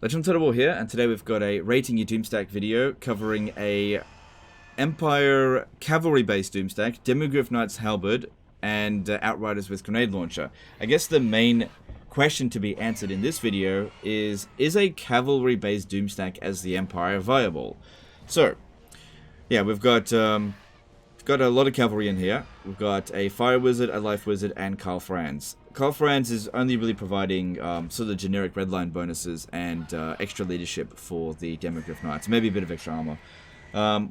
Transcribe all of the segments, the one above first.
Legend Total here, and today we've got a rating your Doomstack video covering a Empire cavalry-based Doomstack, Demogryph Knight's Halberd, and Outriders with Grenade Launcher. I guess the main question to be answered in this video is a cavalry-based Doomstack as the Empire viable? So, yeah, we've got a lot of cavalry in here. We've got a Fire Wizard, a Life Wizard, and Karl Franz. Karl Franz is only really providing sort of generic redline bonuses and extra leadership for the Demogryph Knights. Maybe a bit of extra armor.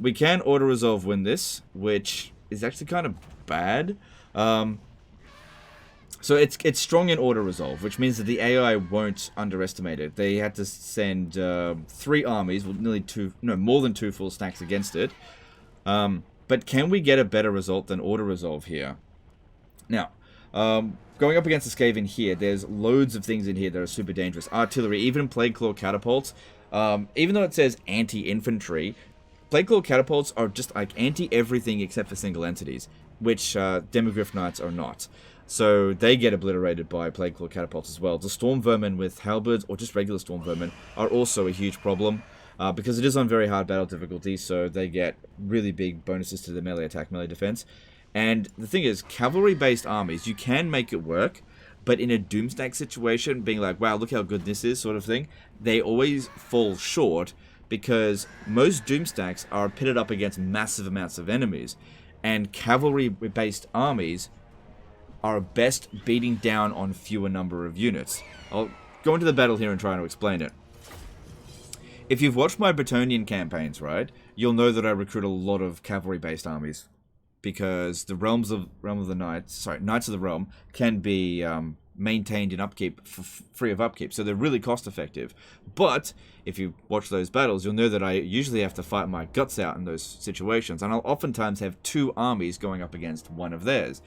We can auto-resolve win this, which is actually kind of bad. So it's strong in auto-resolve, which means that the AI won't underestimate it. They had to send 3 armies, well, more than 2 full stacks against it. But can we get a better result than auto-resolve here? Now, going up against the Skaven here, there's loads of things in here that are super dangerous. Artillery, even Plague Claw catapults. Even though it says anti-infantry, Plague Claw catapults are just like anti-everything except for single entities, which Demogryph Knights are not. So they get obliterated by Plague Claw catapults as well. The Storm Vermin with halberds, or just regular Storm Vermin, are also a huge problem. Because it is on very hard battle difficulty, so they get really big bonuses to the melee attack, melee defense. And the thing is, cavalry-based armies, you can make it work, but in a Doomstack situation, being like, wow, look how good this is, sort of thing, they always fall short, because most Doomstacks are pitted up against massive amounts of enemies, and cavalry-based armies are best beating down on fewer number of units. I'll go into the battle here and try to explain it. If you've watched my Bretonnian campaigns, right, you'll know that I recruit a lot of cavalry-based armies, because the Knights of the Realm can be maintained in upkeep free of upkeep, so they're really cost effective. But if you watch those battles, you'll know that I usually have to fight my guts out in those situations, and I'll oftentimes have 2 armies going up against one of theirs.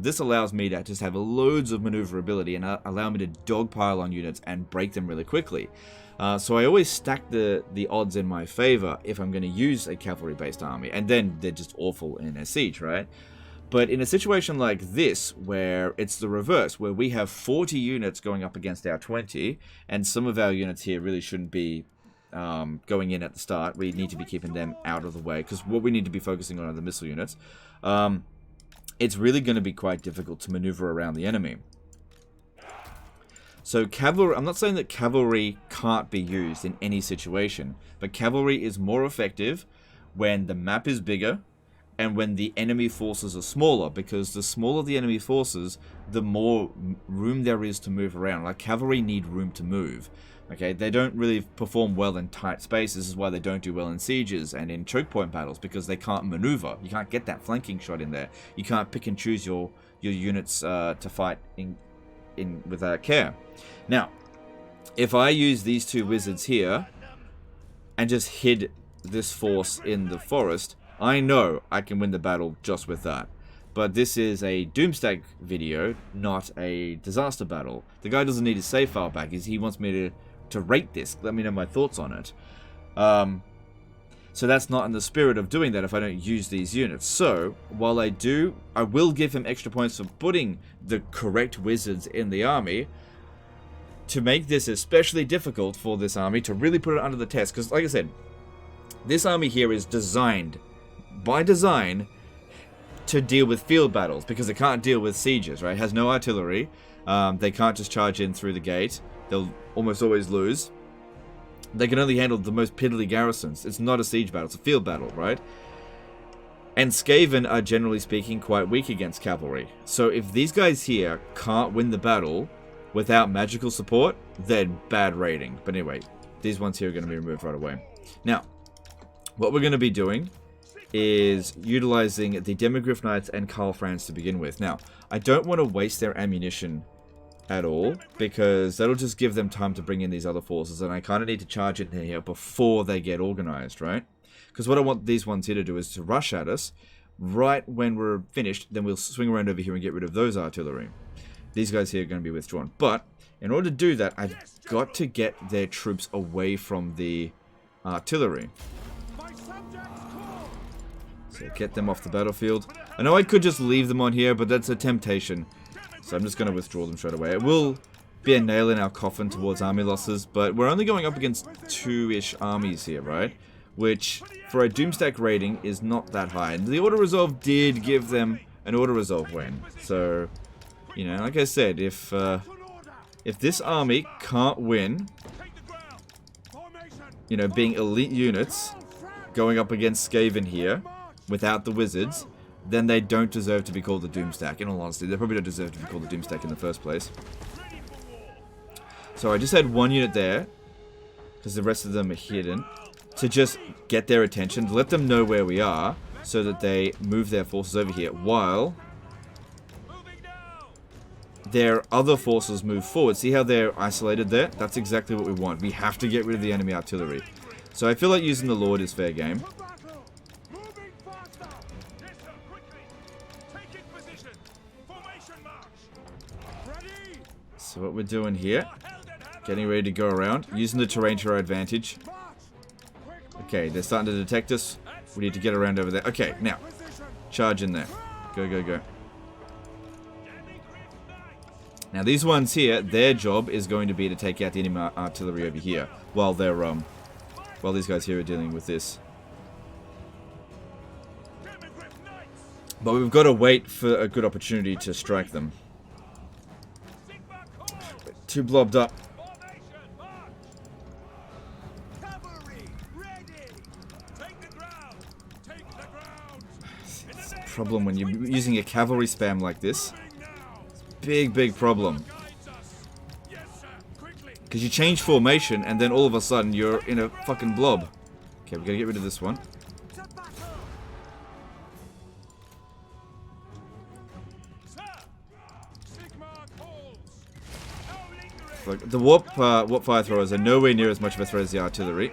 This allows me to just have loads of maneuverability and allow me to dogpile on units and break them really quickly. So I always stack the odds in my favor if I'm going to use a cavalry-based army, and then they're just awful in a siege, right? But in a situation like this, where it's the reverse, where we have 40 units going up against our 20, and some of our units here really shouldn't be going in at the start. We need to be keeping them out of the way, because what we need to be focusing on are the missile units. It's really going to be quite difficult to maneuver around the enemy. So cavalry, I'm not saying that cavalry can't be used in any situation, but cavalry is more effective when the map is bigger and when the enemy forces are smaller, because the smaller the enemy forces, the more room there is to move around. Like, cavalry need room to move. Okay, they don't really perform well in tight spaces. This is why they don't do well in sieges and in choke point battles, because they can't maneuver. You can't get that flanking shot in there. You can't pick and choose your units to fight with care. Now, if I use these 2 wizards here and just hid this force in the forest, I know I can win the battle just with that. But this is a Doomstack video, not a disaster battle. The guy doesn't need his save file back. He wants me to rate this. Let me know my thoughts on it. So that's not in the spirit of doing that if I don't use these units. So, while I will give him extra points for putting the correct wizards in the army, to make this especially difficult for this army, to really put it under the test. Because, like I said, this army here is designed, by design, to deal with field battles, because it can't deal with sieges, right? It has no artillery. They can't just charge in through the gate. They'll almost always lose. They can only handle the most piddly garrisons. It's not a siege battle, it's a field battle, right? And Skaven are, generally speaking, quite weak against cavalry. So if these guys here can't win the battle without magical support, then bad rating. But anyway, these ones here are going to be removed right away. Now, what we're going to be doing is utilizing the Demogryph Knights and Karl Franz to begin with. Now, I don't want to waste their ammunition at all, because that'll just give them time to bring in these other forces, and I kind of need to charge in here before they get organized, right? Because what I want these ones here to do is to rush at us right when we're finished, then we'll swing around over here and get rid of those artillery. These guys here are going to be withdrawn, but in order to do that, I've got to get their troops away from the artillery. So get them off the battlefield. I know I could just leave them on here, but that's a temptation. So I'm just going to withdraw them straight away. It will be a nail in our coffin towards army losses, but we're only going up against 2-ish armies here, right? Which, for a Doomstack rating, is not that high. And the auto-resolve did give them an auto-resolve win. So, you know, like I said, if this army can't win, you know, being elite units, going up against Skaven here, without the wizards, then they don't deserve to be called the Doomstack. In all honesty, they probably don't deserve to be called the Doomstack in the first place. So I just had one unit there, because the rest of them are hidden, to just get their attention, to let them know where we are, so that they move their forces over here, while their other forces move forward. See how they're isolated there? That's exactly what we want. We have to get rid of the enemy artillery. So I feel like using the Lord is fair game. So what we're doing here, getting ready to go around, using the terrain to our advantage. Okay, they're starting to detect us. We need to get around over there. Okay, now, charge in there. Go, go, go. Now these ones here, their job is going to be to take out the enemy artillery over here, while they're while these guys here are dealing with this. But we've got to wait for a good opportunity to strike them. Too blobbed up. It's a problem when you're using a cavalry spam like this. Big problem. Because you change formation and then all of a sudden you're in a fucking blob. Okay, we gotta get rid of this one. Look, the warp fire throwers are nowhere near as much of a threat as the artillery.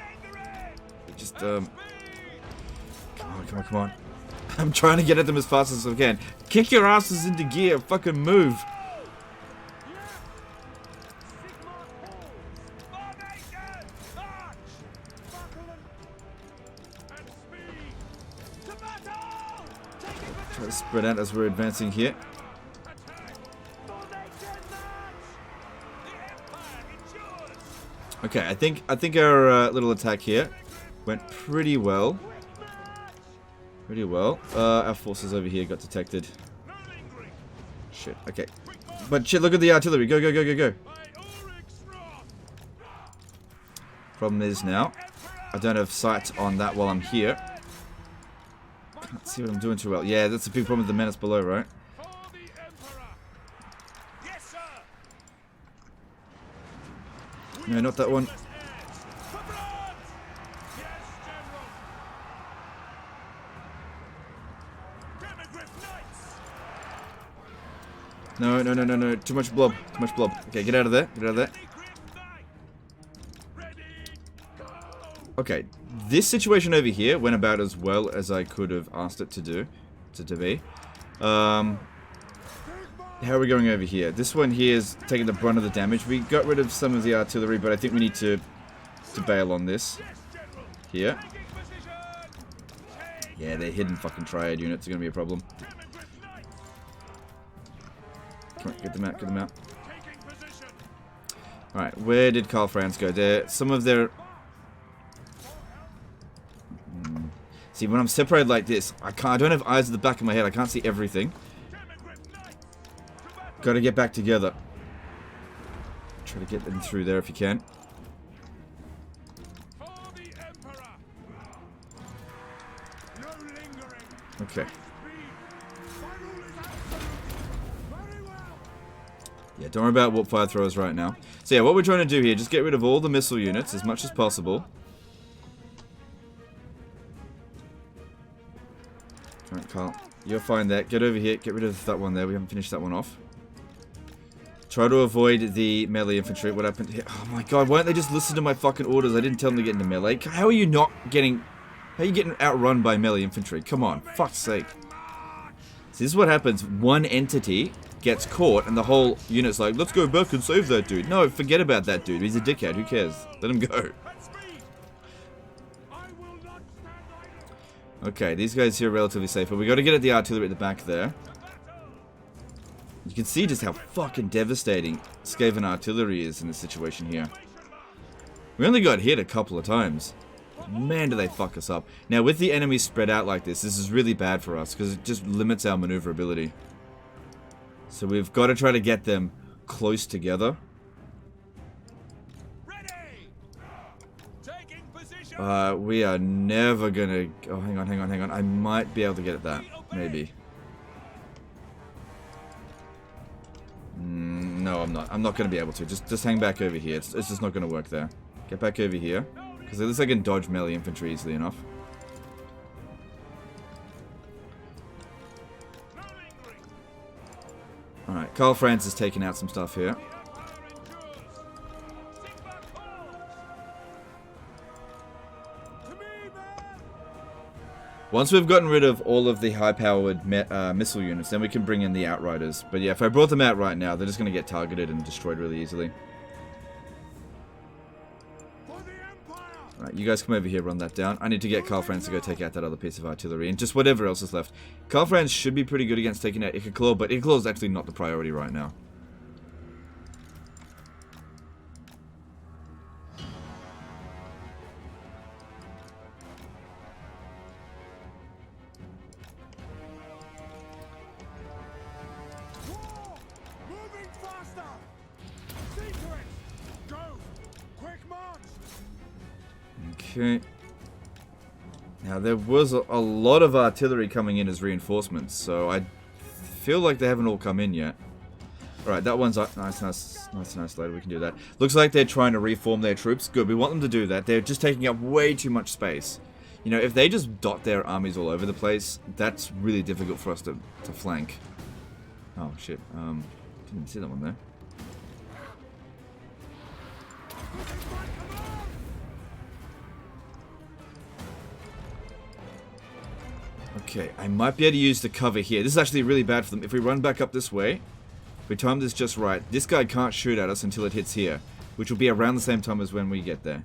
Just come on. I'm trying to get at them as fast as I can. Kick your asses into gear, fucking move. Try to spread out as we're advancing here. Okay, I think our little attack here went pretty well. Our forces over here got detected. Shit. Okay, but shit, look at the artillery. Go, go, go, go, go. Problem is now, I don't have sight on that while I'm here. Can't see what I'm doing too well. Yeah, that's a big problem with the menace below, right? No, not that one. No. Too much blob. Okay, get out of there. Okay, this situation over here went about as well as I could have asked it to do. To be. How are we going over here? This one here is taking the brunt of the damage. We got rid of some of the artillery, but I think we need to bail on this. Here. Yeah, they're hidden fucking triad units are going to be a problem. Come on, get them out. Alright, where did Karl Franz go? There, some of their... See, when I'm separated like this, I don't have eyes at the back of my head. I can't see everything. Gotta get back together. Try to get them through there if you can. Okay. Yeah, don't worry about warp fire throwers right now. So yeah, what we're trying to do here, just get rid of all the missile units as much as possible. Alright, Carl. You'll find that. Get over here. Get rid of that one there. We haven't finished that one off. Try to avoid the melee infantry. What happened here? Oh my god, why don't they just listen to my fucking orders? I didn't tell them to get into melee. How are you not getting... How are you getting outrun by melee infantry? Come on, fuck's sake. See, this is what happens. One entity gets caught and the whole unit's like, let's go back and save that dude. No, forget about that dude. He's a dickhead. Who cares? Let him go. Okay, these guys here are relatively safe, but we got to get at the artillery at the back there. You can see just how fucking devastating Skaven artillery is in this situation here. We only got hit a couple of times. Man, do they fuck us up. Now, with the enemies spread out like this is really bad for us, because it just limits our maneuverability. So we've got to try to get them close together. We are never gonna... Oh, hang on. I might be able to get at that. Maybe. No, I'm not. I'm not gonna be able to. Just hang back over here. It's just not gonna work there. Get back over here. Because at least I can dodge melee infantry easily enough. Alright, Karl Franz is taking out some stuff here. Once we've gotten rid of all of the high-powered missile units, then we can bring in the Outriders. But yeah, if I brought them out right now, they're just going to get targeted and destroyed really easily. Alright, you guys come over here, run that down. I need to get Karl Franz to go take out that other piece of artillery, and just whatever else is left. Karl Franz should be pretty good against taking out Ikaclaw, but Ikaclaw is actually not the priority right now. Okay. Now, there was a lot of artillery coming in as reinforcements, so I feel like they haven't all come in yet. Alright, that one's up. Nice later. We can do that. Looks like they're trying to reform their troops. Good, we want them to do that. They're just taking up way too much space. You know, if they just dot their armies all over the place, that's really difficult for us to flank. Oh, shit. Didn't see that one there. Okay, I might be able to use the cover here. This is actually really bad for them. If we run back up this way, if we time this just right, this guy can't shoot at us until it hits here, which will be around the same time as when we get there.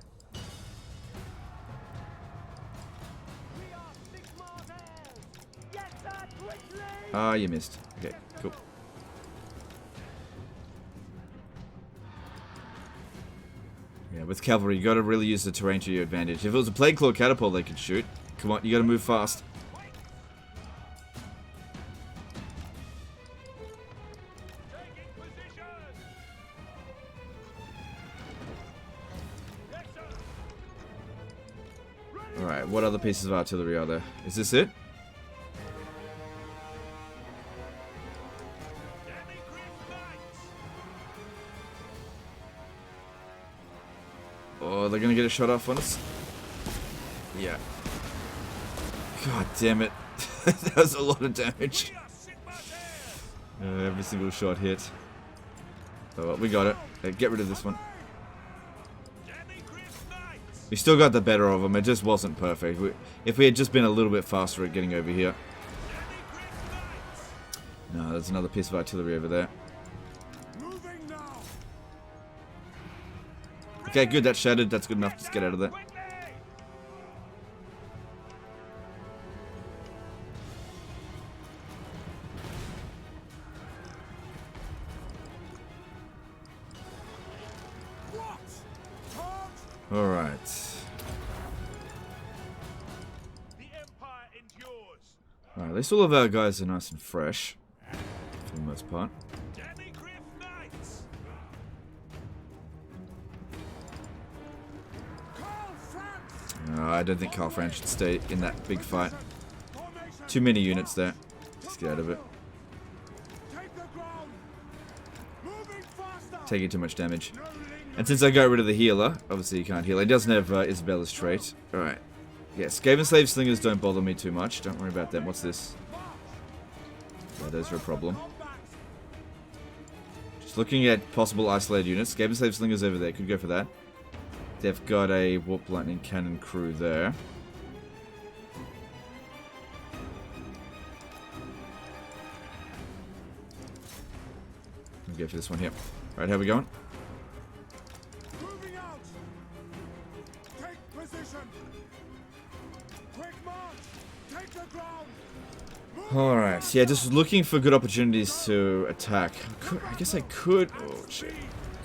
Ah, you missed. Okay, cool. Yeah, with cavalry, you gotta really use the terrain to your advantage. If it was a Plague Claw catapult they could shoot, come on, you gotta move fast. Alright, what other pieces of artillery are there? Is this it? Oh, they're gonna get a shot off on us? Yeah. God damn it. That was a lot of damage. Every single shot hit. Oh well, we got it. Get rid of this one. We still got the better of them, it just wasn't perfect. If we had just been a little bit faster at getting over here. No, there's another piece of artillery over there. Okay, good, that's shattered, that's good enough, just get out of there. Alright. Alright, at least all of our guys are nice and fresh. For the most part. I don't think Karl Franz should stay in that big fight. Too many units there. Just get out of it. Taking too much damage. And since I got rid of the healer, obviously he can't heal. He doesn't have Isabella's trait. Alright. Yeah, Skaven Slave Slingers don't bother me too much. Don't worry about them. What's this? Yeah, those are a problem. Just looking at possible isolated units. Skaven Slave Slingers over there. Could go for that. They've got a Warp Lightning Cannon crew there. We'll go for this one here. Alright, how are we going? Moving out. Take position. Quick march. Take the ground. Alright, yeah, just looking for good opportunities to attack. I guess I could... Oh, shit.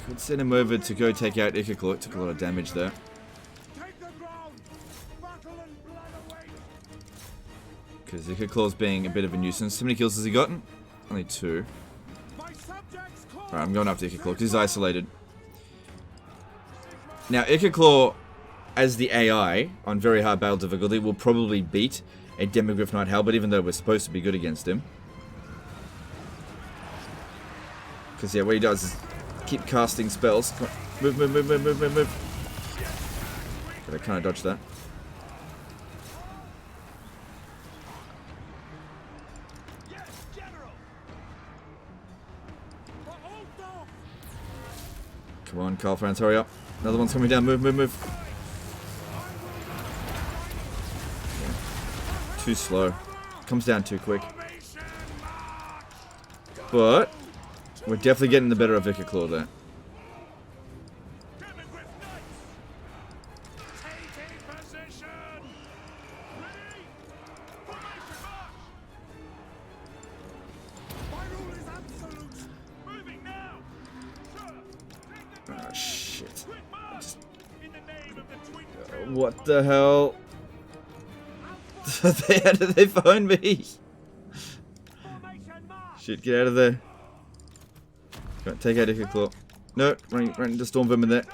Could send him over to go take out Ikiclaw. It took a lot of damage there. Because Ikiclaw's being a bit of a nuisance. How many kills has he gotten? Only 2. Alright, I'm going after Ikiclaw because he's isolated. Now, Ikiclaw, as the AI, on very hard battle difficulty, will probably beat a Demogryph Knight Halberd, even though we're supposed to be good against him. Because, yeah, what he does is keep casting spells. Move, move, move, move, move, move, move. But I kind of dodged that. Come on, Carl Franz, hurry up. Another one's coming down. Move, move, move. Yeah. Too slow. Comes down too quick. But we're definitely getting the better of Ikiclaw there. Oh, shit. What the hell? How did they find me? Shit, get out of there. Go on, take out Ikiclaw. No, run into Storm Vermin there.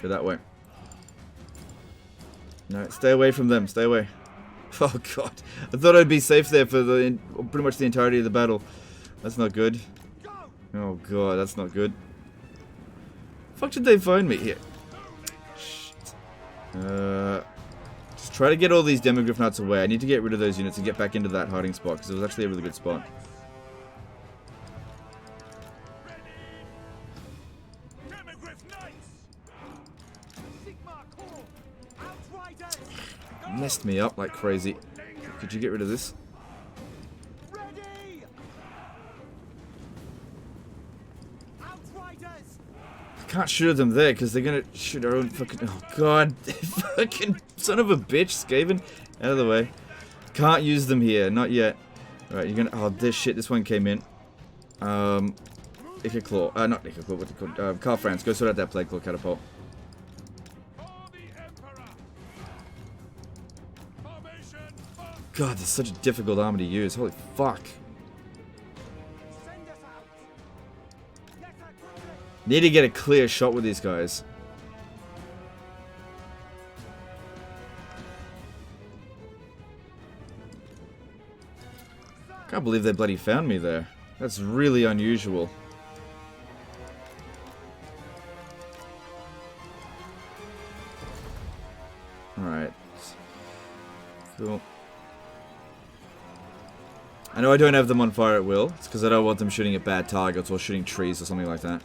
Go that way. No, stay away from them. Stay away. Oh god, I thought I'd be safe there for pretty much the entirety of the battle. That's not good. Oh god, that's not good. Fuck did they find me here? Shit. Just try to get all these Demogryph Knights away. I need to get rid of those units and get back into that hiding spot because it was actually a really good spot. Messed me up like crazy. Could you get rid of this? I can't shoot at them there because they're gonna shoot our own fucking. Oh god, fucking son of a bitch, Skaven, out of the way. Can't use them here, not yet. All right, you're gonna. Oh, this shit. This one came in. Ikiclaw. Not Ikiclaw. What's it called? Carl Franz, go sort out that Plague Claw catapult. God, this is such a difficult armor to use. Holy fuck. Need to get a clear shot with these guys. Can't believe they bloody found me there. That's really unusual. Alright. Cool. I know I don't have them on fire at will. It's because I don't want them shooting at bad targets or shooting trees or something like that.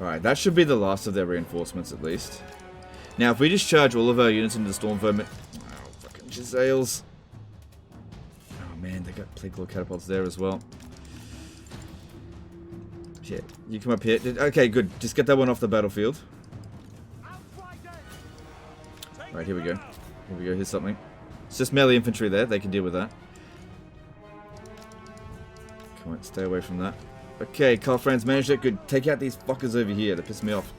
Alright, that should be the last of their reinforcements at least. Now, if we just charge all of our units into the Storm Vermin... Oh, fucking Giselles. Oh man, they got Plague Claw catapults there as well. Yeah, you come up here. Okay, good. Just get that one off the battlefield. Alright, here we go. Here we go. Here's something. It's just melee infantry there. They can deal with that. Come on, stay away from that. Okay, Carl Franz managed it. Good. Take out these fuckers over here. They piss me off.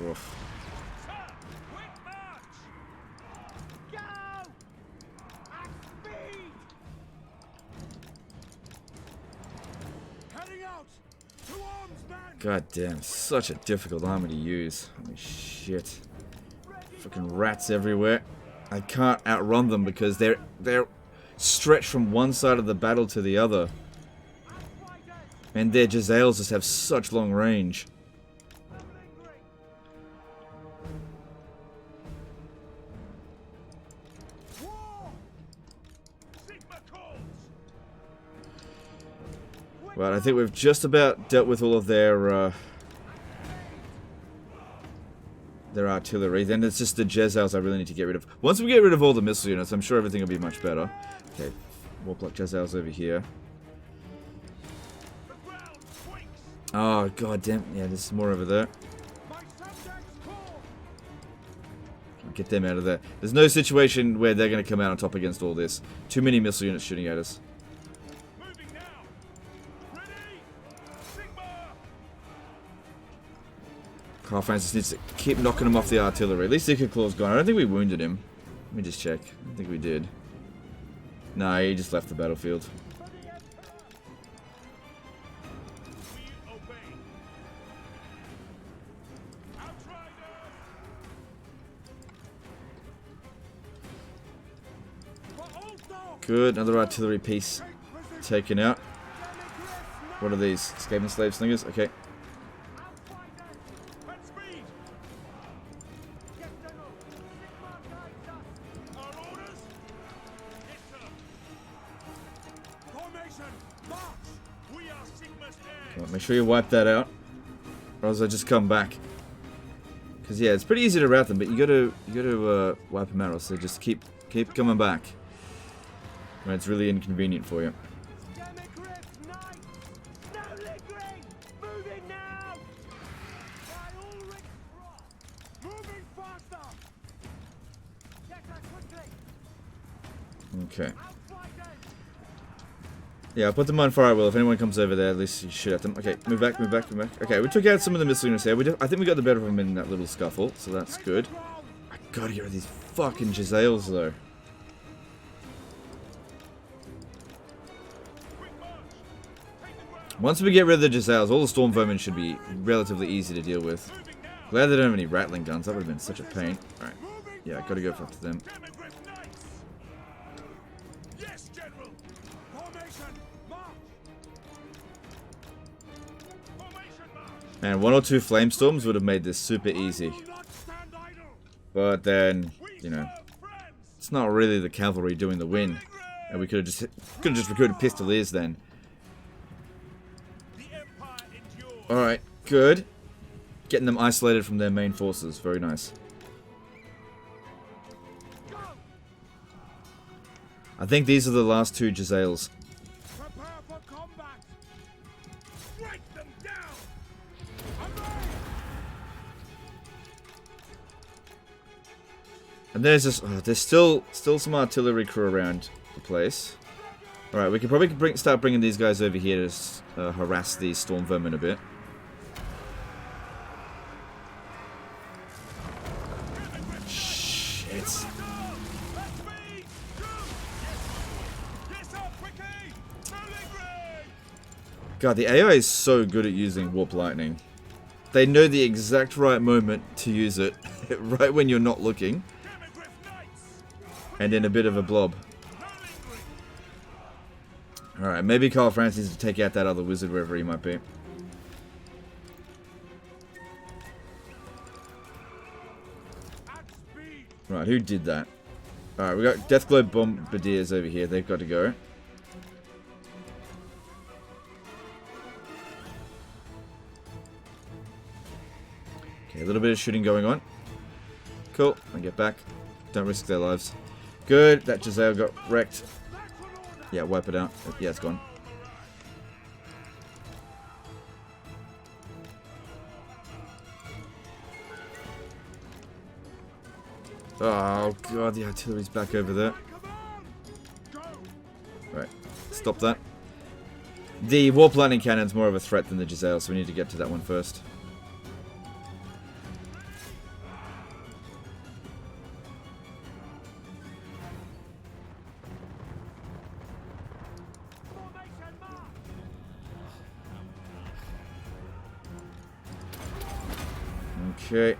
Oof. God damn, such a difficult armor to use. Holy shit. Fucking rats everywhere. I can't outrun them because they're stretched from one side of the battle to the other. And their Giselles just have such long range. Right, I think we've just about dealt with all of their artillery. Then it's just the Jezzails I really need to get rid of. Once we get rid of all the missile units, I'm sure everything will be much better. Okay, Warplock Jezzails over here. Oh, god damn. Yeah, there's more over there. Get them out of there. There's no situation where they're going to come out on top against all this. Too many missile units shooting at us. Carl Francis needs to keep knocking him off the artillery. At least the Claw's gone. I don't think we wounded him. Let me just check. I don't think we did. No, he just left the battlefield. Good, another artillery piece taken out. What are these? Escaping slave slingers? Okay. Come on, make sure you wipe that out, or else I just come back. Because yeah, it's pretty easy to rout them, but you gotta wipe them out, or else they just keep coming back. When it's really inconvenient for you. Okay. Yeah, I'll put them on fire. Well, if anyone comes over there, at least you shoot at them. Okay, move back, move back, move back. Okay, we took out some of the missile units here. I think we got the better of them in that little scuffle, so that's good. I gotta get rid of these fucking Jezzails, though. Once we get rid of the Jezzails, all the Storm Vermin should be relatively easy to deal with. Glad they don't have any rattling guns. That would have been such a pain. Alright. Yeah, gotta go after them. And 1 or 2 flame storms would have made this super easy. But then, you know, it's not really the cavalry doing the win. And we could have just recruited pistoliers then. Alright, good. Getting them isolated from their main forces. Very nice. I think these are the last 2 Jezzails. And there's this. Oh, there's still some artillery crew around the place. All right, we could probably start bringing these guys over here to harass these storm vermin a bit. Shit. God, the AI is so good at using warp lightning. They know the exact right moment to use it, right when you're not looking. And in a bit of a blob. Alright, maybe Carl Francis needs to take out that other wizard wherever he might be. Right, who did that? Alright, we got Deathglobe Bombardiers over here. They've got to go. Okay, a little bit of shooting going on. Cool, I get back. Don't risk their lives. Good, that Jezzail got wrecked. Yeah, wipe it out. Yeah, it's gone. Oh god, the artillery's back over there. Right, stop that. The warp lightning cannon's more of a threat than the Jezzail, so we need to get to that one first. Okay.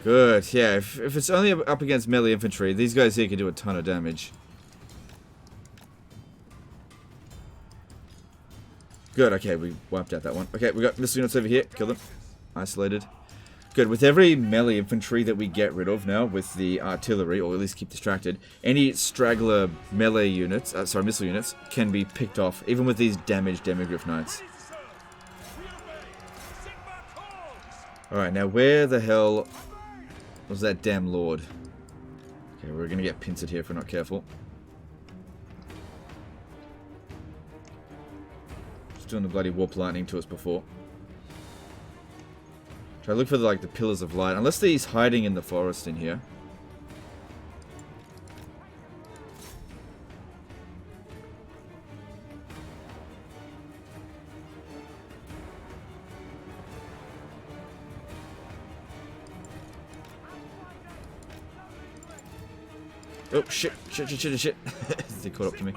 Good, yeah, if it's only up against melee infantry, these guys here can do a ton of damage. Good, okay, we wiped out that one. Okay, we got missile units over here. Kill them. Isolated. Good, with every melee infantry that we get rid of now with the artillery, or at least keep distracted, any straggler melee units, missile units, can be picked off, even with these damaged Demigryph Knights. Alright, now where the hell was that damn lord? Okay, we're gonna get pincered here if we're not careful. Just doing the bloody warp lightning to us before. Try to look for the pillars of light. Unless he's hiding in the forest in here. Oh, shit. They caught up to me.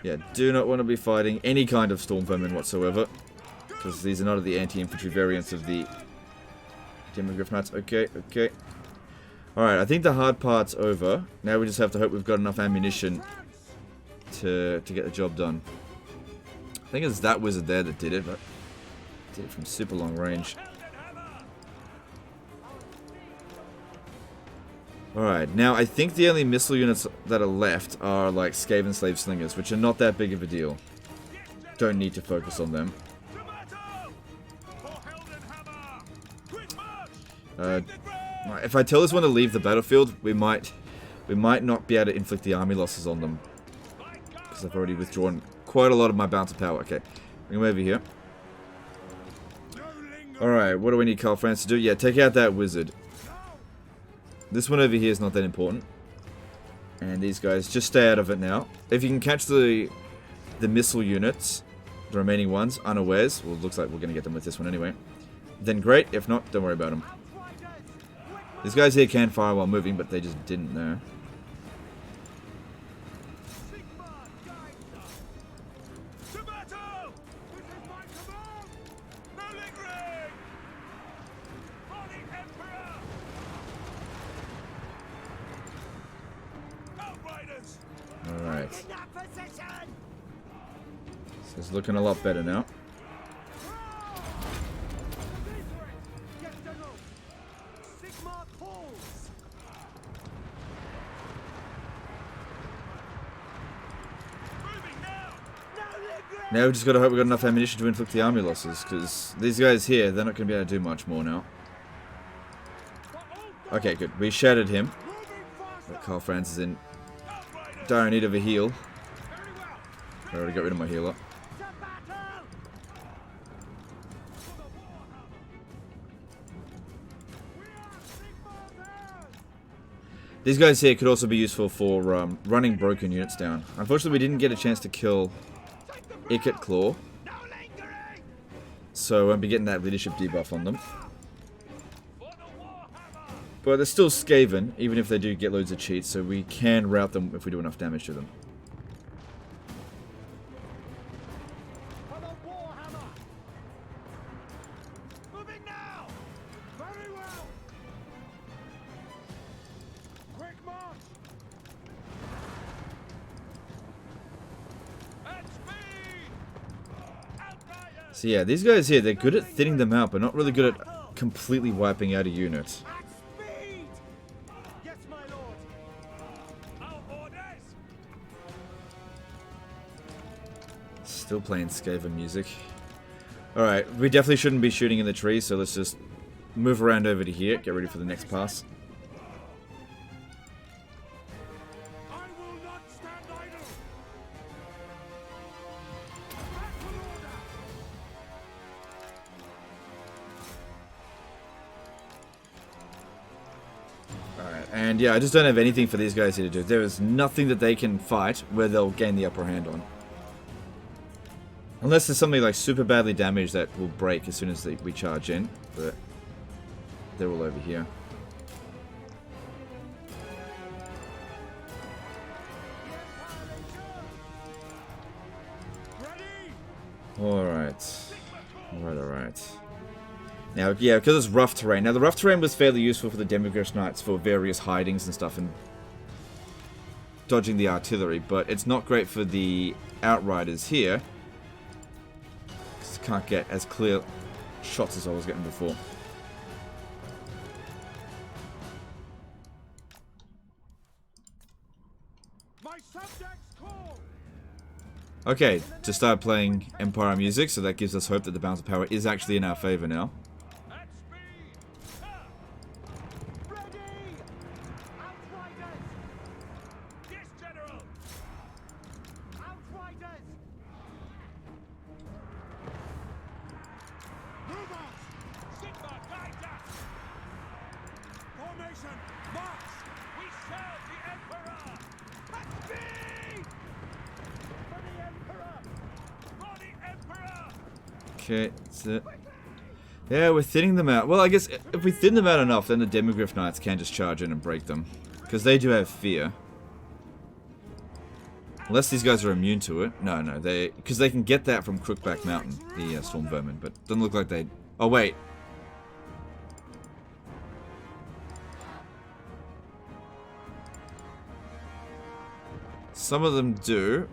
Yeah, do not want to be fighting any kind of storm vermin whatsoever. Because these are not the anti-infantry variants of the Demigryph Knights. Okay. Alright, I think the hard part's over. Now we just have to hope we've got enough ammunition to get the job done. I think it's that wizard there that did it, but did it from super long range. Alright, now I think the only missile units that are left are like Skaven Slave Slingers, which are not that big of a deal. Don't need to focus on them. If I tell this one to leave the battlefield, we might not be able to inflict the army losses on them. Because I've already withdrawn quite a lot of my bounce of power. Okay, bring him over here. Alright, what do we need Karl Franz to do? Yeah, take out that wizard. This one over here is not that important. And these guys, just stay out of it now. If you can catch the missile units, the remaining ones, unawares, well, it looks like we're going to get them with this one anyway, then great. If not, don't worry about them. These guys here can fire while moving, but they just didn't know. Alright. This is looking a lot better now. Now we just gotta hope we got enough ammunition to inflict the army losses, because these guys here, they're not gonna be able to do much more now. Okay, good. We shattered him. But Karl Franz is in dire need of a heal. I already got rid of my healer. These guys here could also be useful for running broken units down. Unfortunately, we didn't get a chance to kill Icket Claw, so I won't be getting that leadership debuff on them. But they're still Skaven, even if they do get loads of cheats, so we can rout them if we do enough damage to them. So yeah, these guys here, they're good at thinning them out, but not really good at completely wiping out a unit. Still playing Skaven music. Alright, we definitely shouldn't be shooting in the trees, so let's just move around over to here, get ready for the next pass. And yeah, I just don't have anything for these guys here to do. There is nothing that they can fight where they'll gain the upper hand on. Unless there's something like super badly damaged that will break as soon as we charge in. But they're all over here. Alright. Alright. Now, yeah, because it's rough terrain. Now, the rough terrain was fairly useful for the Demigryph Knights for various hidings and stuff and dodging the artillery, but it's not great for the Outriders here just can't get as clear shots as I was getting before. Okay, just started playing Empire music, so that gives us hope that the balance of power is actually in our favor now. Okay, that's it. Yeah, we're thinning them out. Well, I guess if we thin them out enough, then the Demigryph Knights can just charge in and break them. Because they do have fear. Unless these guys are immune to it. No, because they can get that from Crookback Mountain, the Storm Vermin, but doesn't look like they... Oh, wait. Some of them do.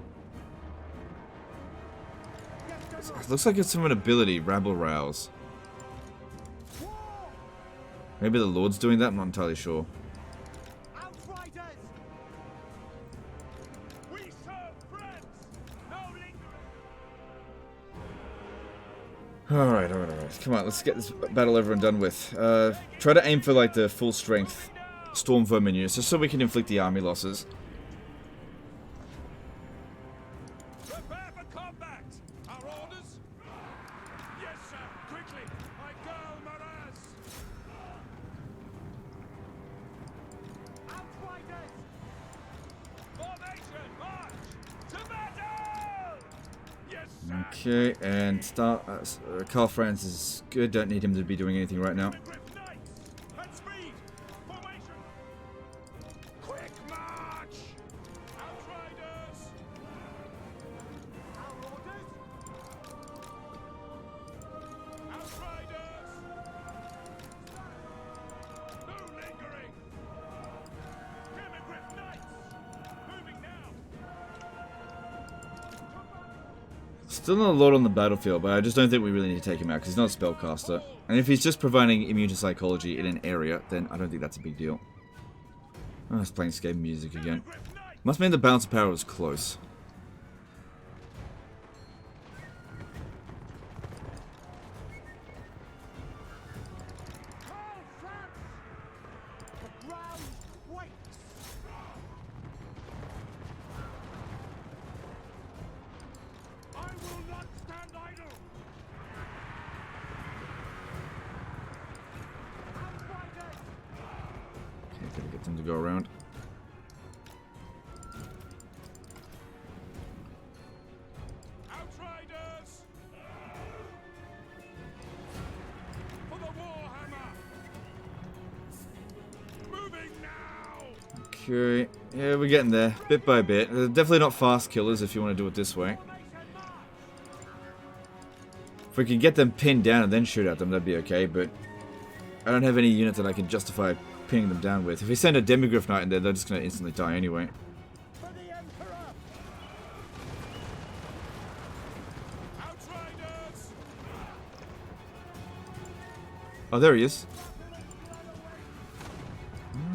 It looks like it's from an ability, Rabble Rouse. Maybe the Lord's doing that? I'm not entirely sure. Alright. Come on, let's get this battle over and done with. Try to aim for like the full strength Storm Vermin units, just so we can inflict the army losses. Okay, and Carl Franz is good. Don't need him to be doing anything right now. Still not a lot on the battlefield, but I just don't think we really need to take him out because he's not a spellcaster. And if he's just providing immune to psychology in an area, then I don't think that's a big deal. Oh, it's playing Skaven music again. Must mean the balance of power was close. Gotta get them to go around. Outriders! For the Warhammer! Moving now! Okay, yeah, we're getting there, bit by bit. They're definitely not fast killers if you want to do it this way. If we can get them pinned down and then shoot at them, that'd be okay, but I don't have any units that I can justify pinning them down with. If we send a Demigryph Knight in there, they're just going to instantly die anyway. Oh, there he is.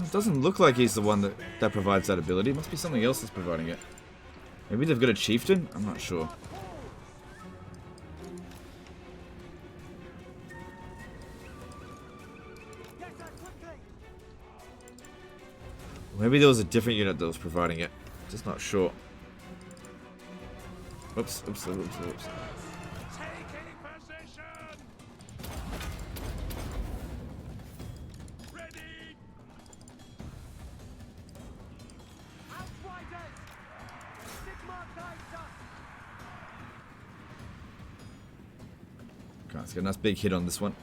It doesn't look like he's the one that provides that ability. It must be something else that's providing it. Maybe they've got a chieftain? I'm not sure. Maybe there was a different unit that was providing it. Just not sure. Oops. Okay, let's get a nice big hit on this one.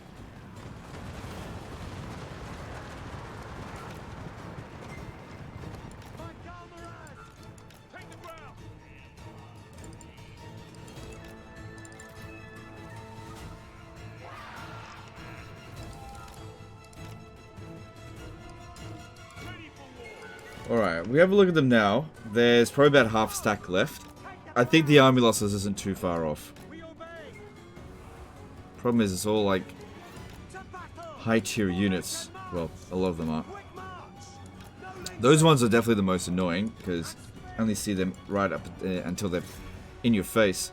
Alright, we have a look at them now. There's probably about half a stack left. I think the army losses isn't too far off. Problem is, it's all like high tier units. Well, a lot of them are. Those ones are definitely the most annoying because I only see them right up there until they're in your face.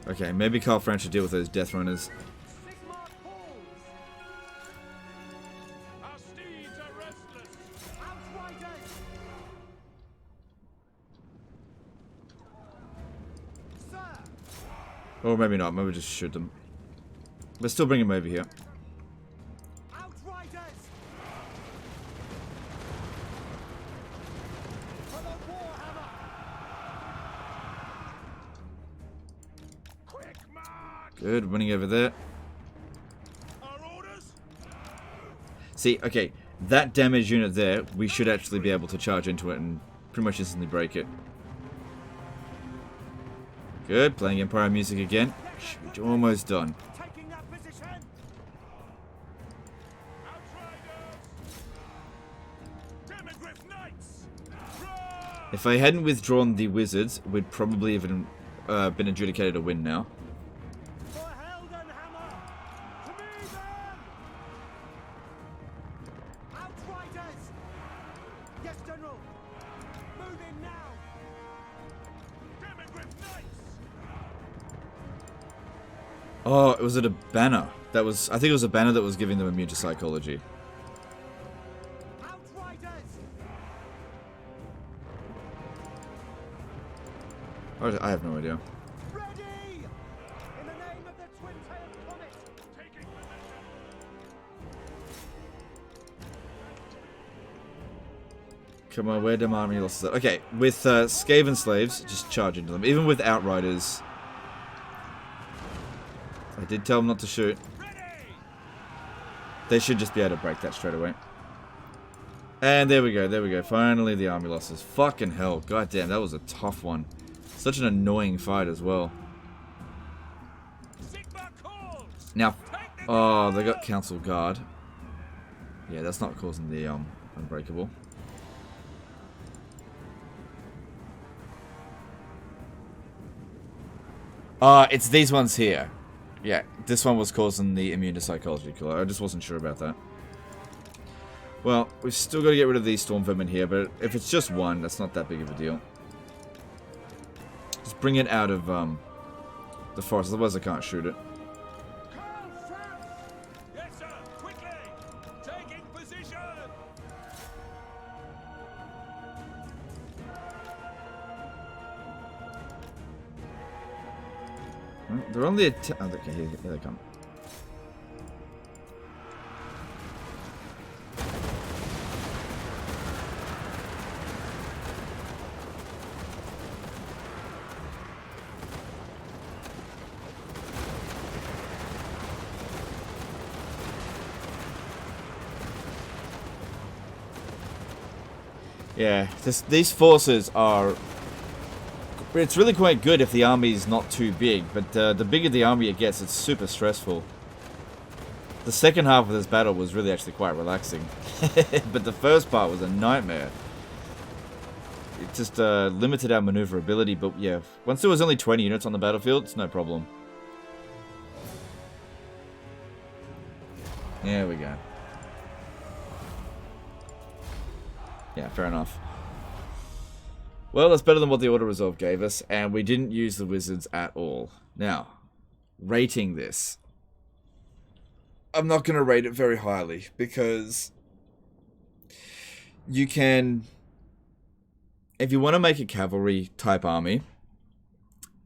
Okay, maybe Carl French should deal with those death runners. Or maybe not, maybe just shoot them. But still bring him over here. Good, winning over there. See, okay, that damage unit there, we should actually be able to charge into it and pretty much instantly break it. Good, playing Empire music again. We're almost done. If I hadn't withdrawn the wizards, we'd probably have been adjudicated a win now. Oh, was it a banner? That was, I think it was a banner that was giving them immune to psychology. I have no idea. Come on, where do my army losses? Okay, with Skaven slaves, just charge into them. Even with outriders. I did tell them not to shoot. They should just be able to break that straight away. And there we go, there we go. Finally the army losses. Fucking hell, goddamn, that was a tough one. Such an annoying fight as well. Now, oh, they got Council Guard. Yeah, that's not causing the Unbreakable. It's these ones here. Yeah, this one was causing the immune to psychology killer. I just wasn't sure about that. Well, we've still got to get rid of these storm vermin here, but if it's just one, that's not that big of a deal. Just bring it out of the forest, otherwise I can't shoot it. Yes, sir. Quickly! Taking position! They're on the attack. Oh, okay, here they come. Yeah, these forces are... It's really quite good if the army's not too big, but the bigger the army it gets, it's super stressful. The second half of this battle was really actually quite relaxing. But the first part was a nightmare. It just limited our maneuverability, but yeah, once there was only 20 units on the battlefield, it's no problem. There we go. Yeah, fair enough. Well, that's better than what the auto resolve gave us, and we didn't use the wizards at all. Now, rating this. I'm not going to rate it very highly, because you can... If you want to make a cavalry type army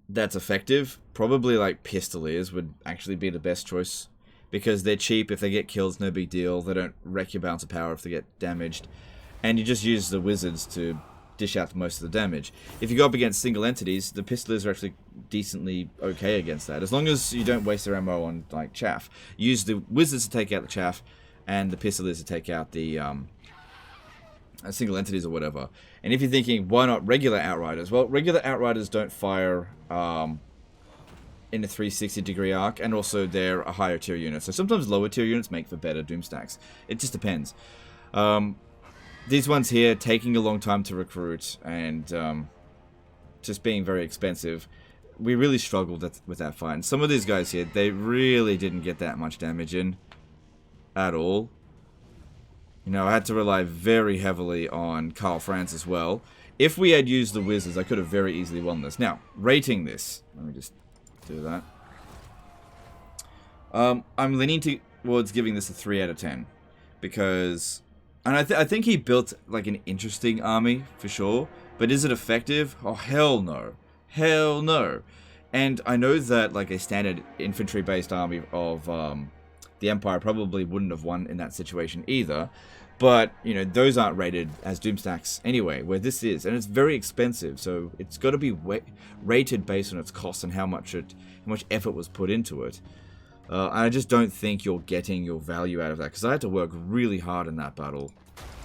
that's effective, probably like Pistoliers would actually be the best choice, because they're cheap. If they get killed, it's no big deal. They don't wreck your balance of power if they get damaged. And you just use the wizards to dish out most of the damage. If you go up against single entities, the Pistoliers are actually decently okay against that. As long as you don't waste their ammo on like chaff. Use the wizards to take out the chaff, and the Pistoliers to take out the single entities or whatever. And if you're thinking, why not regular Outriders? Well, regular Outriders don't fire in a 360-degree arc, and also they're a higher tier unit. So sometimes lower tier units make for better Doomstacks. It just depends. These ones here, taking a long time to recruit, and just being very expensive, we really struggled with that fight. And some of these guys here, they really didn't get that much damage in at all. You know, I had to rely very heavily on Carl Franz as well. If we had used the Wizards, I could have very easily won this. Now, rating this. Let me just do that. I'm leaning towards giving this a 3 out of 10. Because... And I think he built, like, an interesting army, for sure. But is it effective? Oh, hell no. Hell no. And I know that, like, a standard infantry-based army of the Empire probably wouldn't have won in that situation either. But, you know, those aren't rated as Doomstacks anyway, where this is. And it's very expensive, so it's got to be rated based on its cost and how much effort was put into it. I just don't think you're getting your value out of that, because I had to work really hard in that battle.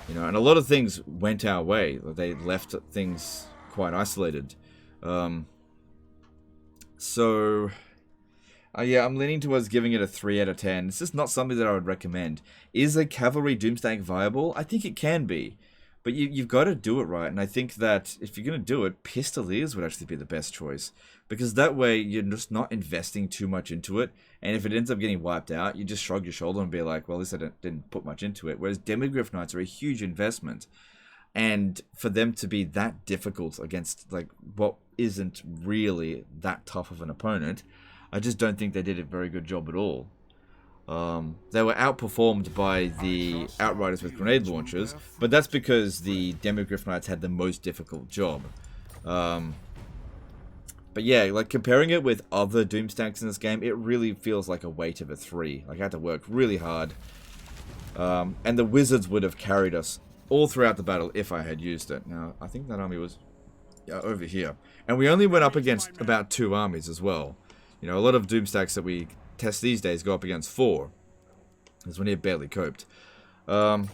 You know, and a lot of things went our way. They left things quite isolated. Yeah, I'm leaning towards giving it a 3 out of 10. It's just not something that I would recommend. Is a Cavalry Doomstack viable? I think it can be. But you've got to do it right. And I think that if you're going to do it, Pistoliers would actually be the best choice. Because that way, you're just not investing too much into it. And if it ends up getting wiped out, you just shrug your shoulder and be like, well, at least I didn't put much into it. Whereas Demigryph Knights are a huge investment. And for them to be that difficult against, like, what isn't really that tough of an opponent, I just don't think they did a very good job at all. They were outperformed by the Outriders with grenade launchers, but that's because the Demigryph Knights had the most difficult job. But yeah, like, comparing it with other Doomstacks in this game, it really feels like a weight of a 3. Like, I had to work really hard. And the Wizards would have carried us all throughout the battle if I had used it. Now, I think that army was over here. And we only went up against about 2 armies as well. You know, a lot of Doomstacks that we test these days go up against 4. This one here barely coped. And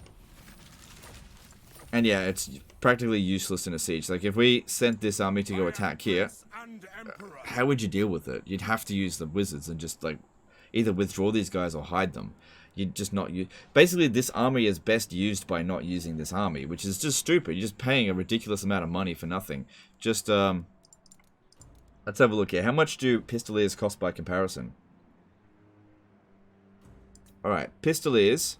yeah, it's practically useless in a siege. Like, if we sent this army to go attack here, how would you deal with it? You'd have to use the Wizards and just, like, either withdraw these guys or hide them. You'd just not use... Basically, this army is best used by not using this army, which is just stupid. You're just paying a ridiculous amount of money for nothing. Just, let's have a look here. How much do Pistoliers cost by comparison? Alright, Pistoliers,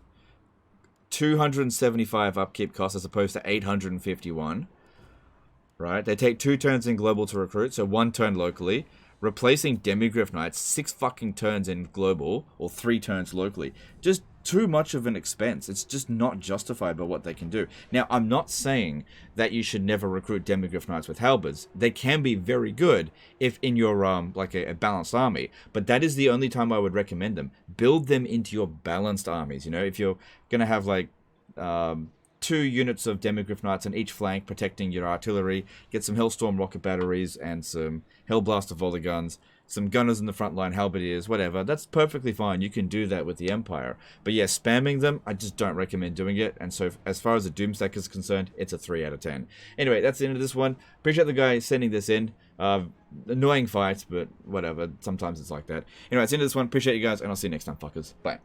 275 upkeep cost as opposed to 851. Right, they take 2 turns in global to recruit, so 1 turn locally. Replacing Demigryph Knights, 6 fucking turns in global, or 3 turns locally. Just too much of an expense. It's just not justified by what they can do. Now, I'm not saying that you should never recruit Demigryph Knights with halberds. They can be very good if in your, like a balanced army. But that is the only time I would recommend them. Build them into your balanced armies. You know, if you're going to have, like, 2 units of Demigryph Knights on each flank protecting your artillery, get some Hellstorm rocket batteries and some Hellblaster volley guns, some gunners in the front line, halberdiers, whatever. That's perfectly fine. You can do that with the Empire. But yeah, spamming them, I just don't recommend doing it. And so as far as the Doomstack is concerned, it's a 3 out of 10. Anyway, that's the end of this one. Appreciate the guy sending this in. Annoying fights, but whatever. Sometimes it's like that. Anyway, that's the end of this one. Appreciate you guys, and I'll see you next time, fuckers. Bye.